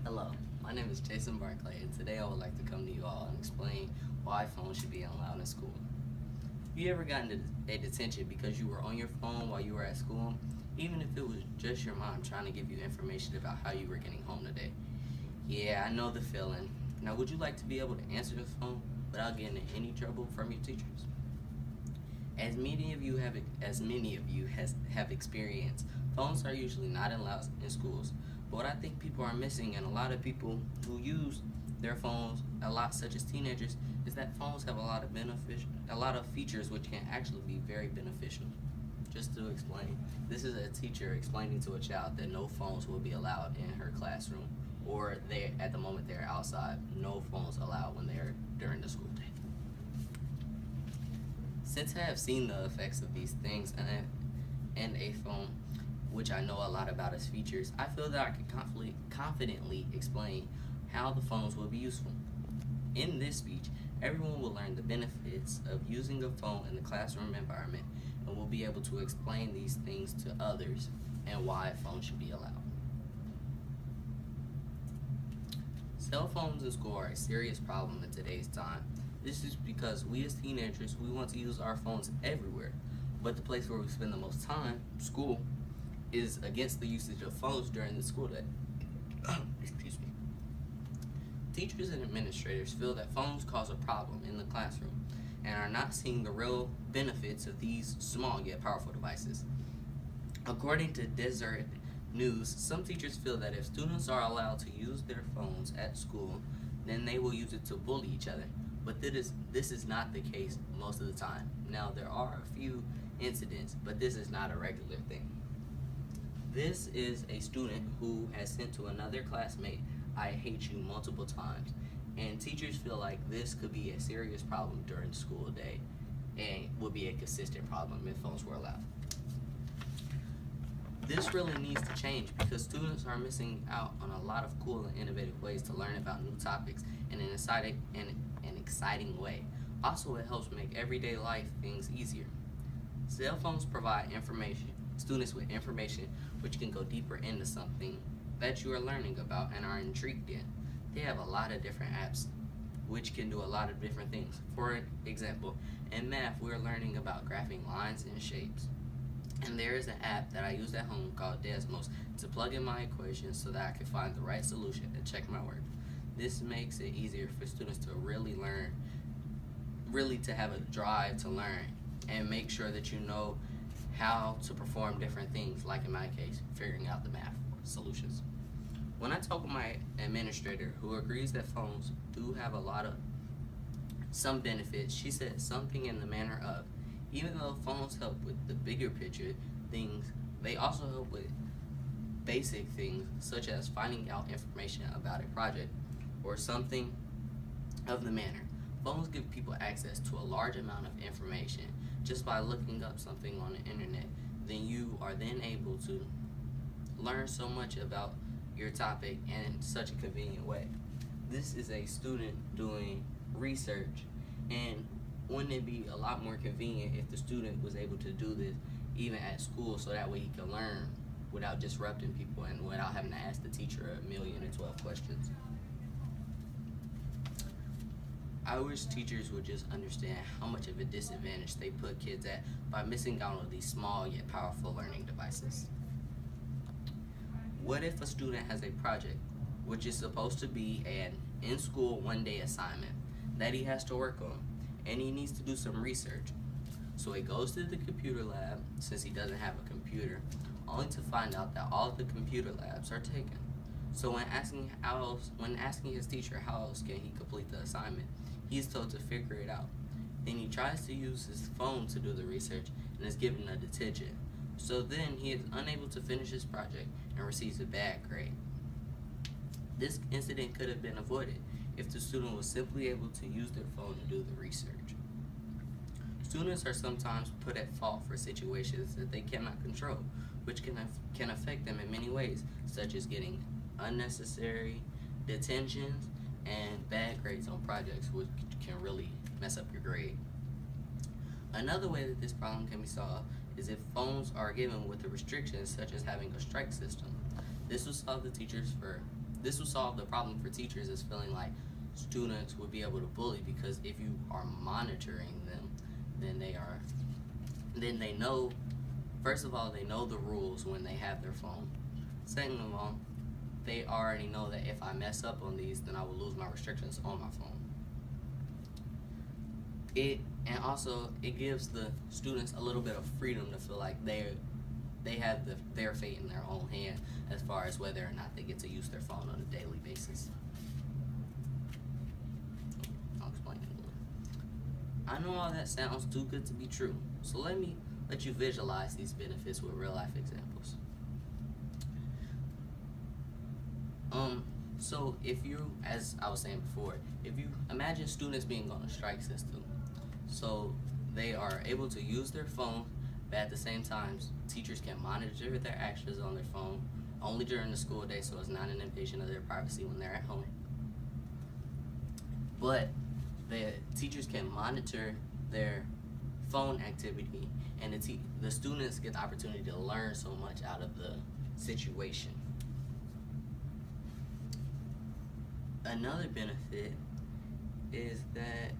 Hello, my name is Jason Barclay, and today I would like to come to you all and explain why phones should be allowed in school. Have you ever gotten a detention because you were on your phone while you were at school, even if it was just your mom trying to give you information about how you were getting home today? Yeah, I know the feeling. Now, would you like to be able to answer the phone without getting in any trouble from your teachers? As many of you have experienced, phones are usually not allowed in schools. But what I think people are missing, and a lot of people who use their phones a lot, such as teenagers, is that phones have a lot of features which can actually be very beneficial. Just to explain, this is a teacher explaining to a child that no phones will be allowed in her classroom, or they at the moment they're outside, no phones allowed when they're during the school day. Since I have seen the effects of these things and a phone, which I know a lot about its features, I feel that I can confidently explain how the phones will be useful. In this speech, everyone will learn the benefits of using a phone in the classroom environment and will be able to explain these things to others and why phones should be allowed. Cell phones in school are a serious problem in today's time. This is because we as teenagers, we want to use our phones everywhere. But the place where we spend the most time, school, is against the usage of phones during the school day. Excuse me. Teachers and administrators feel that phones cause a problem in the classroom and are not seeing the real benefits of these small yet powerful devices. According to Desert News, some teachers feel that if students are allowed to use their phones at school, then they will use it to bully each other. But this is not the case most of the time. Now, there are a few incidents, but this is not a regular thing. This is a student who has sent to another classmate, "I hate you" multiple times. And teachers feel like this could be a serious problem during the school day and would be a consistent problem if phones were allowed. This really needs to change because students are missing out on a lot of cool and innovative ways to learn about new topics in an exciting way. Also, it helps make everyday life things easier. Cell phones provide students with information which can go deeper into something that you are learning about and are intrigued in. They have a lot of different apps which can do a lot of different things. For example, in math, we're learning about graphing lines and shapes. And there is an app that I use at home called Desmos to plug in my equations so that I can find the right solution and check my work. This makes it easier for students to really learn, really to have a drive to learn and make sure that you know how to perform different things, like in my case, figuring out the math solutions. When I talk with my administrator, who agrees that phones do have some benefits, she said something in the manner of, even though phones help with the bigger picture things, they also help with basic things such as finding out information about a project or something of the manner. Phones give people access to a large amount of information just by looking up something on the internet. Then you are then able to learn so much about your topic in such a convenient way. This is a student doing research, and wouldn't it be a lot more convenient if the student was able to do this even at school so that way he can learn without disrupting people and without having to ask the teacher 1,012 questions? I wish teachers would just understand how much of a disadvantage they put kids at by missing out on these small yet powerful learning devices. What if a student has a project, which is supposed to be an in-school one-day assignment that he has to work on, and he needs to do some research? So he goes to the computer lab, since he doesn't have a computer, only to find out that all of the computer labs are taken. So when asking his teacher how else can he complete the assignment, he is told to figure it out. Then he tries to use his phone to do the research and is given a detention. So then he is unable to finish his project and receives a bad grade. This incident could have been avoided if the student was simply able to use their phone to do the research. Students are sometimes put at fault for situations that they cannot control, which can affect them in many ways, such as getting unnecessary detentions and bad grades on projects, which can really mess up your grade. Another way that this problem can be solved is if phones are given with the restrictions such as having a strike system. This will solve this will solve the problem for teachers is feeling like students would be able to bully, because if you are monitoring them, then they know, first of all, they know the rules when they have their phone. Second of all, they already know that if I mess up on these, then I will lose my restrictions on my phone. And also it gives the students a little bit of freedom to feel like they have their fate in their own hand as far as whether or not they get to use their phone on a daily basis. I'll explain it a little. I know all that sounds too good to be true, so let me let you visualize these benefits with real life examples. So if you, as I was saying before, if you imagine students being on a strike system, so they are able to use their phone, but at the same time, teachers can monitor their actions on their phone only during the school day, so it's not an invasion of their privacy when they're at home. But the teachers can monitor their phone activity, and the students get the opportunity to learn so much out of the situation. Another benefit is that,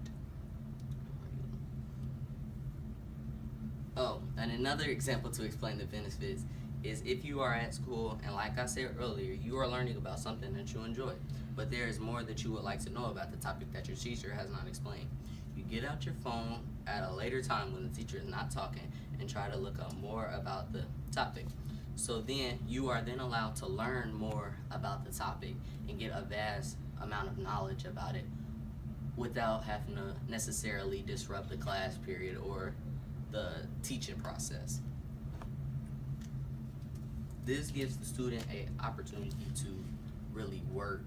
and another example to explain the benefits is if you are at school and, like I said earlier, you are learning about something that you enjoy, but there is more that you would like to know about the topic that your teacher has not explained. You get out your phone at a later time when the teacher is not talking and try to look up more about the topic. So then you are then allowed to learn more about the topic and get a vast amount of knowledge about it without having to necessarily disrupt the class period or the teaching process. This gives the student an opportunity to really work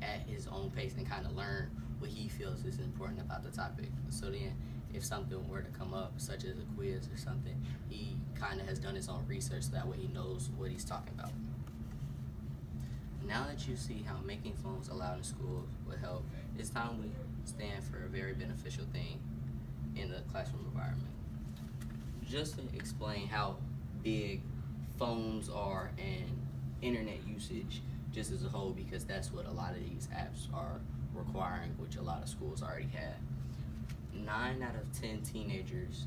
at his own pace and kind of learn what he feels is important about the topic. So then if something were to come up, such as a quiz or something, he kind of has done his own research, so that way he knows what he's talking about. Now that you see how making phones allowed in school would help, it's time we stand for a very beneficial thing in the classroom environment. Just to explain how big phones are and internet usage just as a whole, because that's what a lot of these apps are requiring, which a lot of schools already have. 9 out of 10 teenagers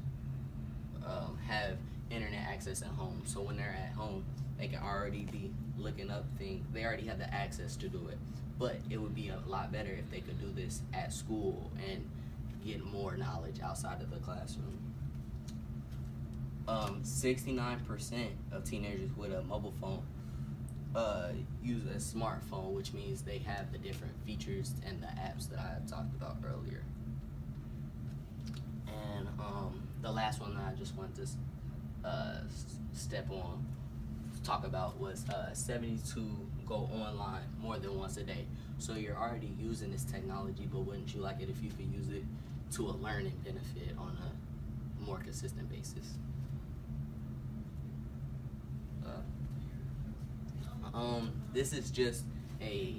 have internet access at home. So when they're at home, they can already be looking up things. They already have the access to do it. But it would be a lot better if they could do this at school and get more knowledge outside of the classroom. 69% of teenagers with a mobile phone use a smartphone, which means they have the different features and the apps that I had talked about earlier. And the last one that I just wanted to step on to talk about was 72 go online more than once a day. So you're already using this technology, but wouldn't you like it if you could use it to a learning benefit on a more consistent basis? This is just a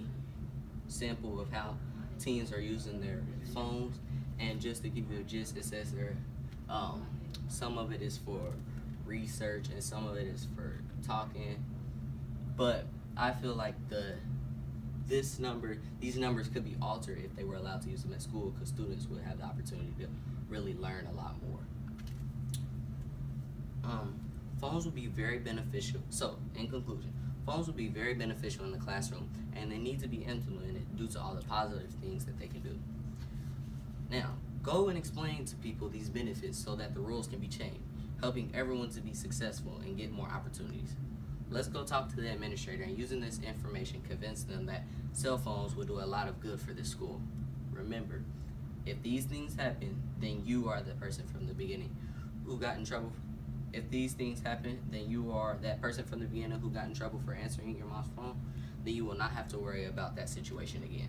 sample of how teens are using their phones, and just to give you a gist, it says there some of it is for research and some of it is for talking, but I feel like these numbers could be altered if they were allowed to use them at school, because students would have the opportunity to really learn a lot more. Phones would be very beneficial. So, in conclusion, phones would be very beneficial in the classroom, and they need to be implemented due to all the positive things that they can do. Now, go and explain to people these benefits so that the rules can be changed, helping everyone to be successful and get more opportunities. Let's go talk to the administrator, and using this information, convince them that cell phones will do a lot of good for this school. Remember, if these things happen, then you are the person from the beginning who got in trouble. If these things happen, then you are that person from the beginning who got in trouble for answering your mom's phone. Then you will not have to worry about that situation again.